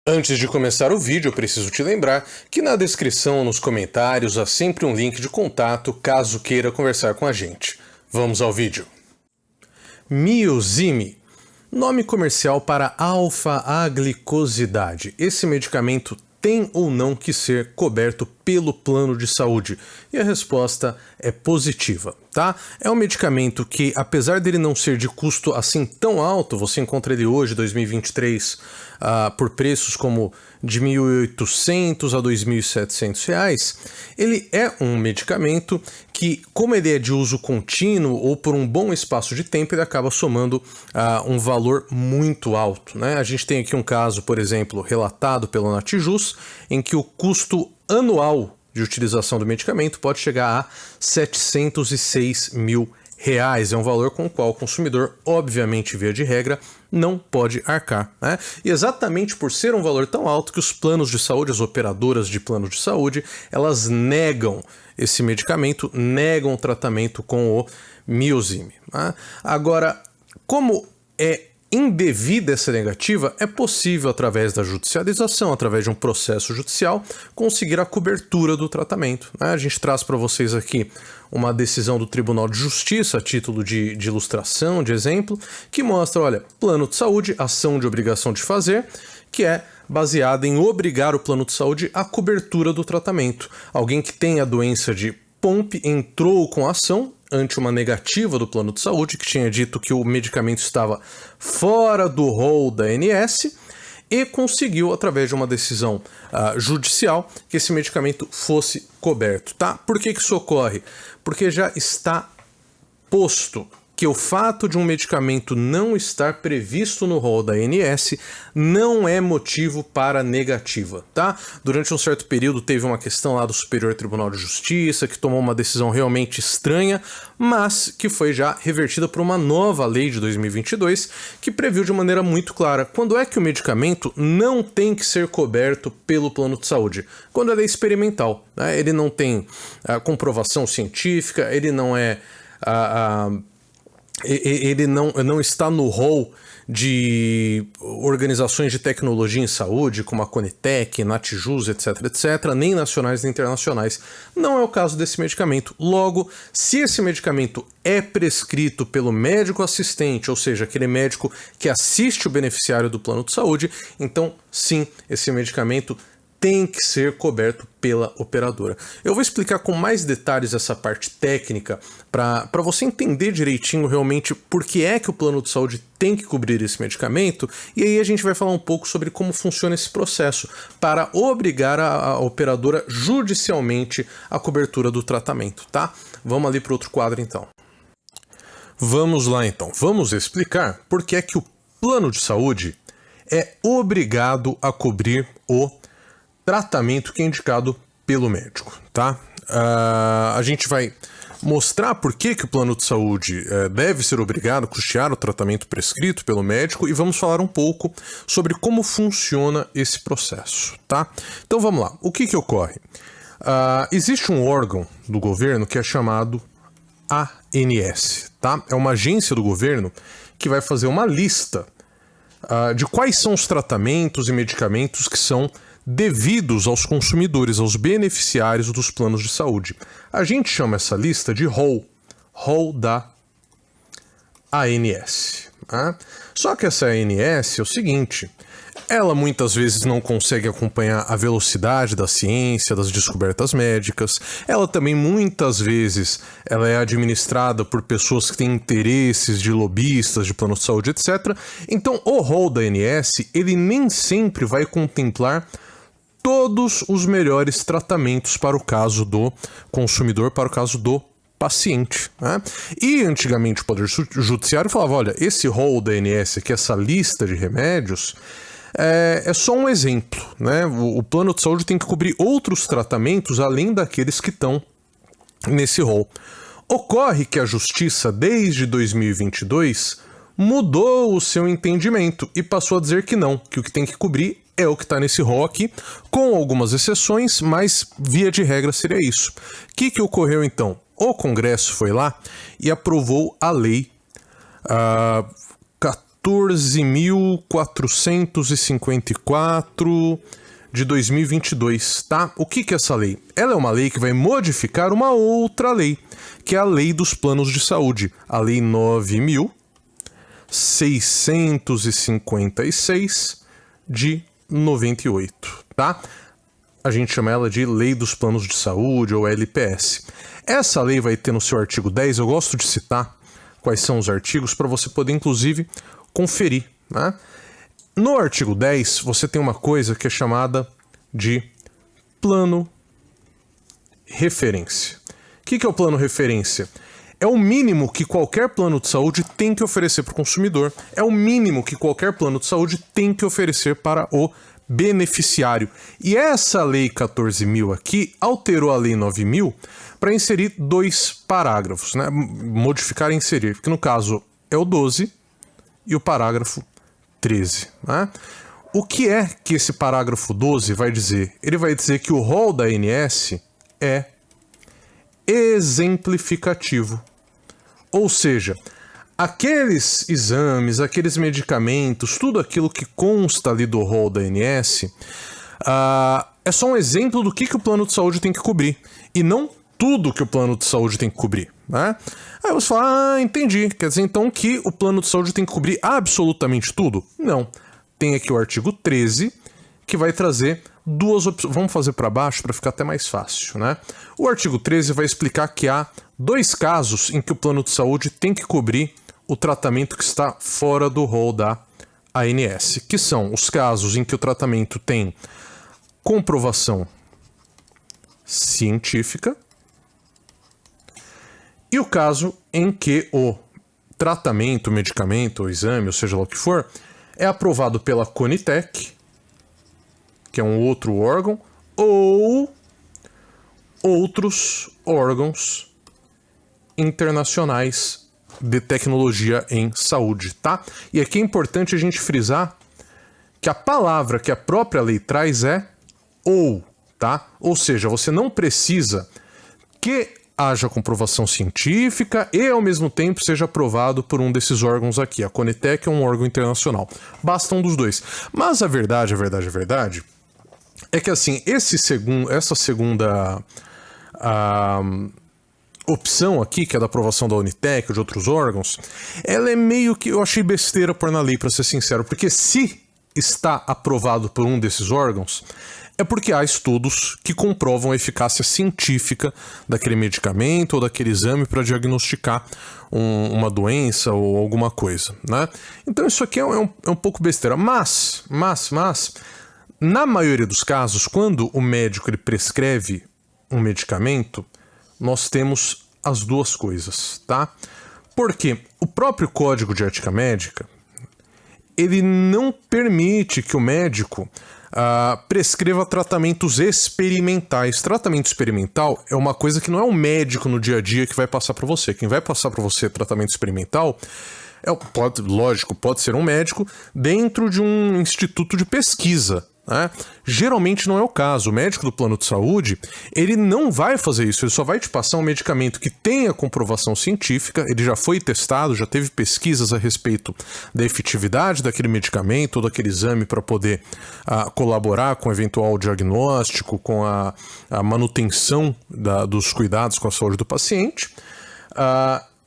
Antes de começar o vídeo, eu preciso te lembrar que na descrição ou nos comentários há sempre um link de contato caso queira conversar com a gente. Vamos ao vídeo. Miozyme, nome comercial para alfa-aglicosidade. Esse medicamento tem ou não que ser coberto pelo plano de saúde? E a resposta é positiva, tá? É um medicamento que, apesar dele não ser de custo assim tão alto, você encontra ele hoje, 2023, por preços como de R$ 1.800 a R$ 2.700, ele é um medicamento que, como ele é de uso contínuo ou por um bom espaço de tempo, ele acaba somando um valor muito alto, né? A gente tem aqui um caso, por exemplo, relatado pelo Natijus, em que o custo anual de utilização do medicamento pode chegar a R$ 706 mil. É um valor com o qual o consumidor, obviamente, via de regra, não pode arcar, né? E exatamente por ser um valor tão alto que os planos de saúde, as operadoras de plano de saúde, elas negam esse medicamento, negam o tratamento com o Miozyme, né? Agora, como é indevida essa negativa, é possível, através da judicialização, através de um processo judicial, conseguir a cobertura do tratamento, né? A gente traz para vocês aqui uma decisão do Tribunal de Justiça, a título de ilustração, de exemplo, que mostra, olha, plano de saúde, ação de obrigação de fazer, que é baseada em obrigar o plano de saúde à cobertura do tratamento. Alguém que tem a doença de Pompe entrou com a ação ante uma negativa do plano de saúde, que tinha dito que o medicamento estava fora do rol da ANS, e conseguiu, através de uma decisão judicial, que esse medicamento fosse coberto, tá? Por que isso ocorre? Porque já está posto que o fato de um medicamento não estar previsto no rol da ANS não é motivo para negativa, tá? Durante um certo período teve uma questão lá do Superior Tribunal de Justiça que tomou uma decisão realmente estranha, mas que foi já revertida por uma nova lei de 2022 que previu de maneira muito clara quando é que o medicamento não tem que ser coberto pelo plano de saúde. Quando ele é experimental, né? Ele não tem comprovação científica, ele não é... ele não está no rol de organizações de tecnologia em saúde, como a Conitec, Natijus, etc, nem nacionais nem internacionais. Não é o caso desse medicamento. Logo, se esse medicamento é prescrito pelo médico assistente, ou seja, aquele médico que assiste o beneficiário do plano de saúde, então sim, esse medicamento tem que ser coberto pela operadora. Eu vou explicar com mais detalhes essa parte técnica para você entender direitinho realmente por que é que o plano de saúde tem que cobrir esse medicamento, e aí a gente vai falar um pouco sobre como funciona esse processo para obrigar a operadora judicialmente à cobertura do tratamento, tá? Vamos ali para outro quadro então. Vamos lá então, vamos explicar por que é que o plano de saúde é obrigado a cobrir o tratamento que é indicado pelo médico, tá? A gente vai mostrar por que o plano de saúde deve ser obrigado a custear o tratamento prescrito pelo médico e vamos falar um pouco sobre como funciona esse processo, tá? Então vamos lá, o que ocorre? Existe um órgão do governo que é chamado ANS, tá? É uma agência do governo que vai fazer uma lista de quais são os tratamentos e medicamentos que são devidos aos consumidores, aos beneficiários dos planos de saúde. A gente chama essa lista de rol da ANS. Tá? Só que essa ANS é o seguinte, ela muitas vezes não consegue acompanhar a velocidade da ciência, das descobertas médicas, ela também muitas vezes ela é administrada por pessoas que têm interesses de lobistas, de plano de saúde, etc. Então o rol da ANS, ele nem sempre vai contemplar todos os melhores tratamentos para o caso do consumidor, para o caso do paciente, né? E antigamente o Poder Judiciário falava, olha, esse rol da ANS aqui, essa lista de remédios, é só um exemplo, né? O plano de saúde tem que cobrir outros tratamentos além daqueles que estão nesse rol. Ocorre que a Justiça, desde 2022, mudou o seu entendimento e passou a dizer que não, que o que tem que cobrir é o que está nesse rol aqui, com algumas exceções, mas via de regra seria isso. O que ocorreu então? O Congresso foi lá e aprovou a lei 14.454 de 2022, tá? O que é essa lei? Ela é uma lei que vai modificar uma outra lei, que é a Lei dos Planos de Saúde, a Lei 9.656 de 98, tá? A gente chama ela de Lei dos Planos de Saúde, ou LPS. Essa lei vai ter no seu artigo 10, eu gosto de citar quais são os artigos para você poder, inclusive, conferir, né? No artigo 10, você tem uma coisa que é chamada de plano referência. O que é o plano referência? É o mínimo que qualquer plano de saúde tem que oferecer para o consumidor. É o mínimo que qualquer plano de saúde tem que oferecer para o beneficiário. E essa lei 14.000 aqui alterou a lei 9.000 para inserir 2 parágrafos, né? Modificar e inserir, porque no caso é o 12 e o parágrafo 13, né? O que é que esse parágrafo 12 vai dizer? Ele vai dizer que o rol da ANS é exemplificativo. Ou seja, aqueles exames, aqueles medicamentos, tudo aquilo que consta ali do rol da ANS, é só um exemplo do que o plano de saúde tem que cobrir, e não tudo que o plano de saúde tem que cobrir, né? Aí você fala, entendi, quer dizer então que o plano de saúde tem que cobrir absolutamente tudo? Não. Tem aqui o artigo 13, que vai trazer 2 opções. Vamos fazer para baixo para ficar até mais fácil, né? O artigo 13 vai explicar que há 2 casos em que o plano de saúde tem que cobrir o tratamento que está fora do rol da ANS, que são os casos em que o tratamento tem comprovação científica e o caso em que o tratamento, medicamento, ou exame, ou seja lá o que for, é aprovado pela Conitec, que é um outro órgão, ou outros órgãos internacionais de tecnologia em saúde, tá? E aqui é importante a gente frisar que a palavra que a própria lei traz é ou, tá? Ou seja, você não precisa que haja comprovação científica e, ao mesmo tempo, seja aprovado por um desses órgãos aqui. A Conitec é um órgão internacional. Basta um dos dois. Mas a verdade é que, assim, essa segunda opção aqui, que é da aprovação da Unitec ou de outros órgãos, ela é meio que... Eu achei besteira pôr na lei, para ser sincero, porque se está aprovado por um desses órgãos, é porque há estudos que comprovam a eficácia científica daquele medicamento ou daquele exame para diagnosticar uma doença ou alguma coisa, né? Então isso aqui é um pouco besteira. Mas, na maioria dos casos, quando o médico ele prescreve um medicamento, nós temos as duas coisas, tá? Porque o próprio Código de Ética Médica, ele não permite que o médico prescreva tratamentos experimentais. Tratamento experimental é uma coisa que não é um médico no dia a dia que vai passar para você. Quem vai passar para você tratamento experimental pode ser um médico dentro de um instituto de pesquisa, né? Geralmente não é o caso. O médico do plano de saúde, ele não vai fazer isso, ele só vai te passar um medicamento que tenha comprovação científica, ele já foi testado, já teve pesquisas a respeito da efetividade daquele medicamento ou daquele exame para poder colaborar com o eventual diagnóstico, com a manutenção dos cuidados com a saúde do paciente.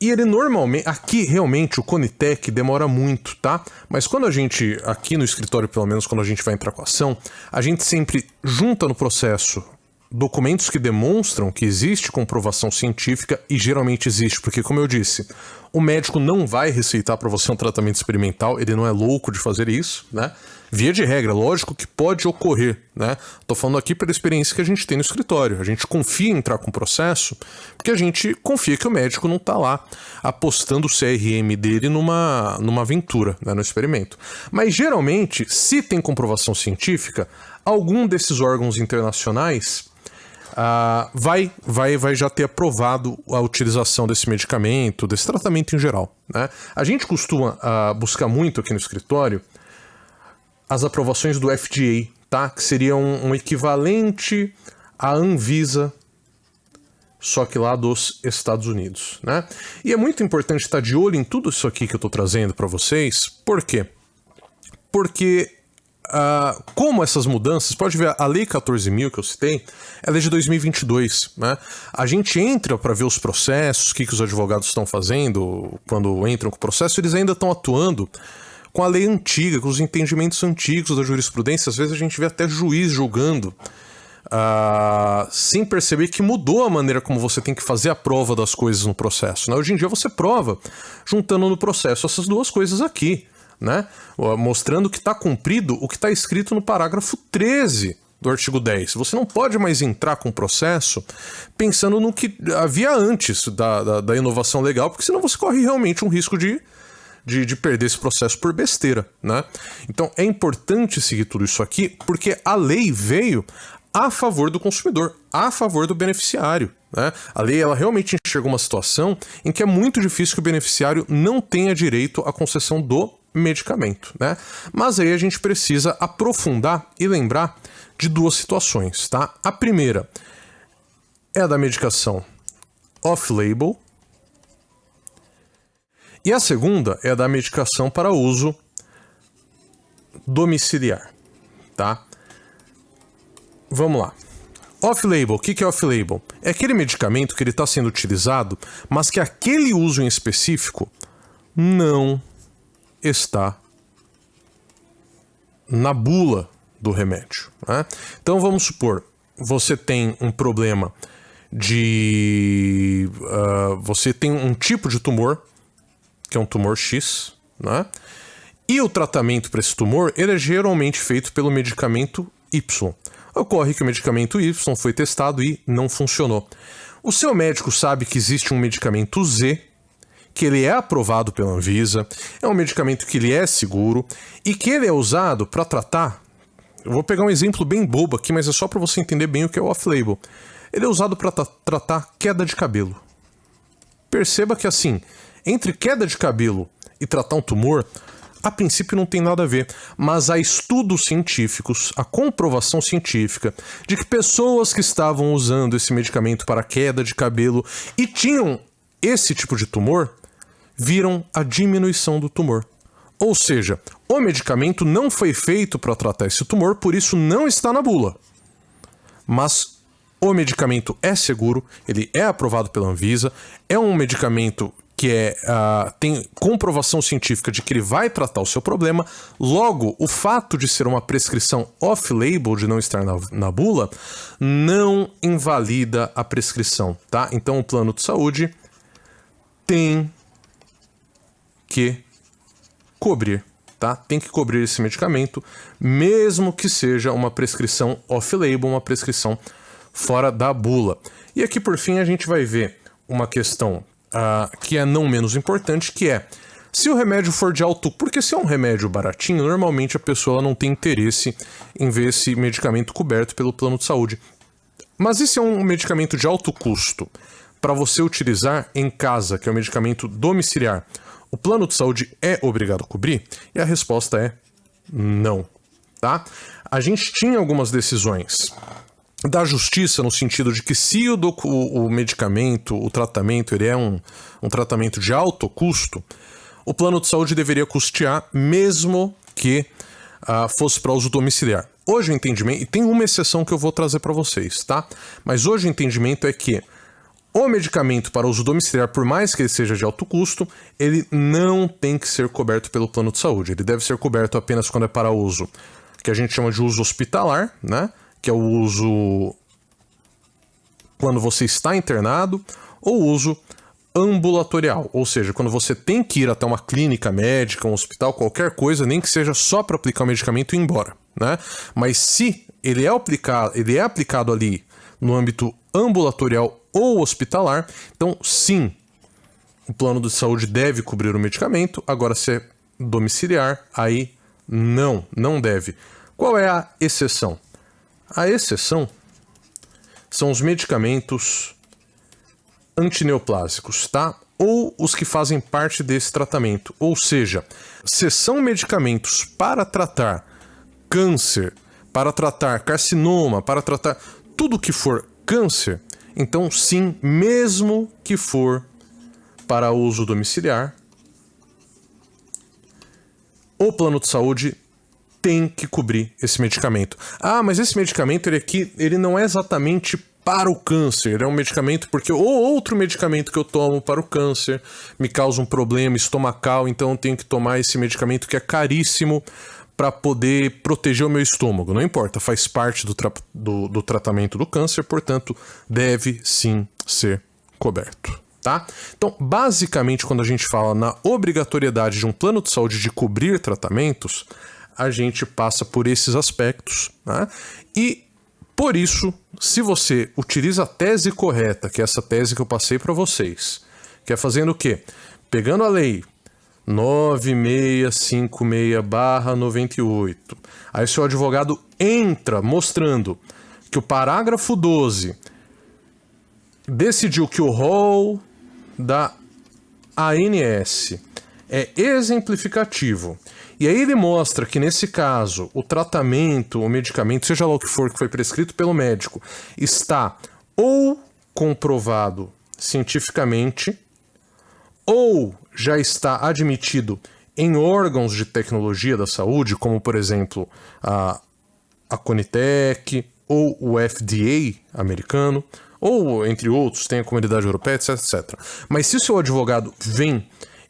E ele normalmente, aqui realmente o Conitec demora muito, tá? Mas quando a gente, aqui no escritório pelo menos, quando a gente vai entrar com a ação, a gente sempre junta no processo documentos que demonstram que existe comprovação científica, e geralmente existe, porque como eu disse, o médico não vai receitar para você um tratamento experimental, ele não é louco de fazer isso, né? Via de regra, lógico que pode ocorrer, né? Tô falando aqui pela experiência que a gente tem no escritório. A gente confia em entrar com o processo porque a gente confia que o médico não tá lá apostando o CRM dele numa aventura, né, no experimento. Mas geralmente, se tem comprovação científica, algum desses órgãos internacionais vai já ter aprovado a utilização desse medicamento, desse tratamento em geral, né? A gente costuma buscar muito aqui no escritório as aprovações do FDA, tá? Que seria um equivalente à Anvisa só que lá dos Estados Unidos, né? E é muito importante estar de olho em tudo isso aqui que eu estou trazendo para vocês. Por quê? Porque como essas mudanças, pode ver a Lei 14.000 que eu citei, ela é de 2022, né? A gente entra para ver os processos, o que os advogados estão fazendo quando entram com o processo, eles ainda estão atuando com a lei antiga, com os entendimentos antigos da jurisprudência. Às vezes a gente vê até juiz julgando sem perceber que mudou a maneira como você tem que fazer a prova das coisas no processo, né? Hoje em dia você prova juntando no processo essas duas coisas aqui, né? Mostrando que está cumprido o que está escrito no parágrafo 13 do artigo 10. Você não pode mais entrar com o processo pensando no que havia antes da inovação legal, porque senão você corre realmente um risco de perder esse processo por besteira, né? Então é importante seguir tudo isso aqui, porque a lei veio a favor do consumidor, a favor do beneficiário, né? A lei, ela realmente enxerga uma situação em que é muito difícil que o beneficiário não tenha direito à concessão do medicamento, né? Mas aí a gente precisa aprofundar e lembrar de duas situações, tá? A primeira é a da medicação off-label e a segunda é a da medicação para uso domiciliar, tá? Vamos lá. Off-label, o que é off-label? É aquele medicamento que ele está sendo utilizado, mas que aquele uso em específico não está na bula do remédio, né? Então vamos supor, você tem um problema de... você tem um tipo de tumor, que é um tumor X, né? E o tratamento para esse tumor, ele é geralmente feito pelo medicamento Y. Ocorre que o medicamento Y foi testado e não funcionou. O seu médico sabe que existe um medicamento Z, que ele é aprovado pela Anvisa, é um medicamento que ele é seguro e que ele é usado para tratar... Eu vou pegar um exemplo bem bobo aqui, mas é só para você entender bem o que é o off-label. Ele é usado para tratar queda de cabelo. Perceba que assim, entre queda de cabelo e tratar um tumor, a princípio não tem nada a ver, mas há estudos científicos, a comprovação científica de que pessoas que estavam usando esse medicamento para queda de cabelo e tinham esse tipo de tumor, viram a diminuição do tumor. Ou seja, o medicamento não foi feito para tratar esse tumor, por isso não está na bula. Mas o medicamento é seguro, ele é aprovado pela Anvisa, é um medicamento que tem comprovação científica de que ele vai tratar o seu problema. Logo, o fato de ser uma prescrição off-label, de não estar na bula, não invalida a prescrição, tá? Então o plano de saúde tem que cobrir, tá? Tem que cobrir esse medicamento, mesmo que seja uma prescrição off-label, uma prescrição fora da bula. E aqui, por fim, a gente vai ver uma questão que é não menos importante, que é se o remédio for de alto... Porque se é um remédio baratinho, normalmente a pessoa não tem interesse em ver esse medicamento coberto pelo plano de saúde. Mas e se é um medicamento de alto custo para você utilizar em casa, que é um medicamento domiciliar? O plano de saúde é obrigado a cobrir? E a resposta é não, tá? A gente tinha algumas decisões da justiça no sentido de que se o medicamento, o tratamento, ele é um tratamento de alto custo, o plano de saúde deveria custear mesmo que fosse para uso domiciliar. Hoje o entendimento, e tem uma exceção que eu vou trazer para vocês, tá? Mas hoje o entendimento é que o medicamento para uso domiciliar, por mais que ele seja de alto custo, ele não tem que ser coberto pelo plano de saúde. Ele deve ser coberto apenas quando é para uso, que a gente chama de uso hospitalar, né? Que é o uso quando você está internado, ou uso ambulatorial, ou seja, quando você tem que ir até uma clínica médica, um hospital, qualquer coisa, nem que seja só para aplicar o medicamento e ir embora, né? Mas se ele é aplicado ali no âmbito ambulatorial ou hospitalar, então sim, o plano de saúde deve cobrir o medicamento. Agora, se é domiciliar, aí não deve. Qual é a exceção? A exceção são os medicamentos antineoplásicos, tá? Ou os que fazem parte desse tratamento. Ou seja, se são medicamentos para tratar câncer, para tratar carcinoma, para tratar tudo que for câncer, Então, sim, mesmo que for para uso domiciliar, o plano de saúde tem que cobrir esse medicamento. Ah, mas esse medicamento ele não é exatamente para o câncer, é um medicamento porque outro medicamento que eu tomo para o câncer me causa um problema estomacal, então eu tenho que tomar esse medicamento que é caríssimo para poder proteger o meu estômago. Não importa, faz parte do tratamento do câncer, portanto, deve sim ser coberto. Tá? Então, basicamente, quando a gente fala na obrigatoriedade de um plano de saúde de cobrir tratamentos, a gente passa por esses aspectos, né? E por isso, se você utiliza a tese correta, que é essa tese que eu passei para vocês, que é fazendo o quê? Pegando a lei 9656/98, aí seu advogado entra mostrando que o parágrafo 12 decidiu que o rol da ANS é exemplificativo. E aí ele mostra que, nesse caso, o tratamento, o medicamento, seja lá o que for que foi prescrito pelo médico, está ou comprovado cientificamente, ou já está admitido em órgãos de tecnologia da saúde, como, por exemplo, a Conitec, ou o FDA americano, ou, entre outros, tem a Comunidade Europeia, etc, etc. Mas se o seu advogado vem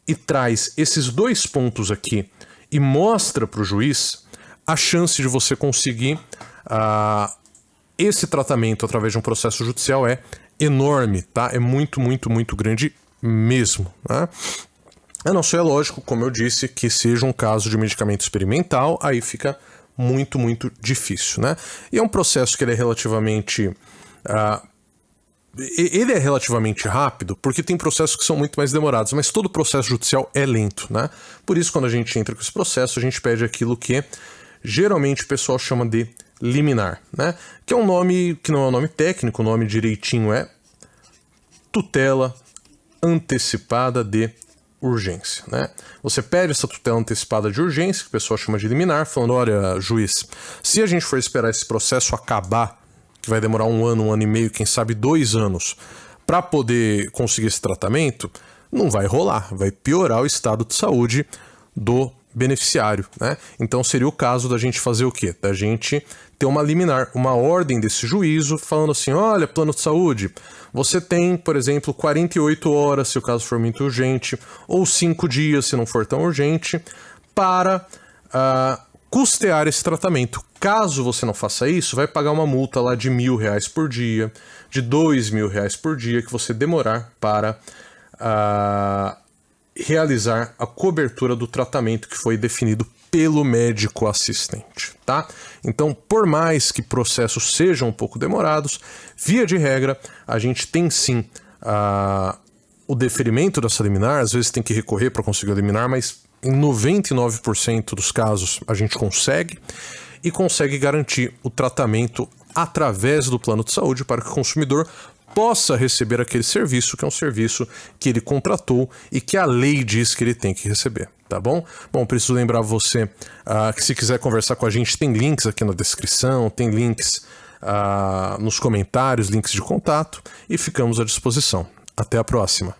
e traz esses dois pontos aqui e mostra para o juiz, a chance de você conseguir esse tratamento através de um processo judicial é enorme, tá? É muito, muito, muito grande mesmo, né? A não ser, lógico, como eu disse, que seja um caso de medicamento experimental, aí fica muito, muito difícil, né? E é um processo que ele é relativamente... ele é relativamente rápido, porque tem processos que são muito mais demorados, mas todo processo judicial é lento, né? Por isso, quando a gente entra com esse processo, a gente pede aquilo que geralmente o pessoal chama de liminar, né? Que é um nome que não é um nome técnico, o nome direitinho é tutela antecipada de urgência, né? Você pede essa tutela antecipada de urgência, que o pessoal chama de liminar, falando, olha, juiz, se a gente for esperar esse processo acabar, que vai demorar 1 ano, 1 ano e meio, quem sabe 2 anos, para poder conseguir esse tratamento, não vai rolar, vai piorar o estado de saúde do beneficiário, né? Então seria o caso da gente fazer o quê? Da gente ter uma liminar, uma ordem desse juízo, falando assim, olha, plano de saúde, você tem, por exemplo, 48 horas, se o caso for muito urgente, ou 5 dias, se não for tão urgente, para custear esse tratamento. Caso você não faça isso, vai pagar uma multa lá de R$1.000 por dia, de R$2.000 por dia que você demorar para realizar a cobertura do tratamento que foi definido pelo médico assistente, tá? Então, por mais que processos sejam um pouco demorados, via de regra, a gente tem sim o deferimento dessa liminar, às vezes tem que recorrer para conseguir a liminar, mas em 99% dos casos a gente consegue e consegue garantir o tratamento através do plano de saúde para que o consumidor possa receber aquele serviço, que é um serviço que ele contratou e que a lei diz que ele tem que receber, tá bom? Bom, preciso lembrar você que se quiser conversar com a gente, tem links aqui na descrição, tem links nos comentários, links de contato, e ficamos à disposição. Até a próxima!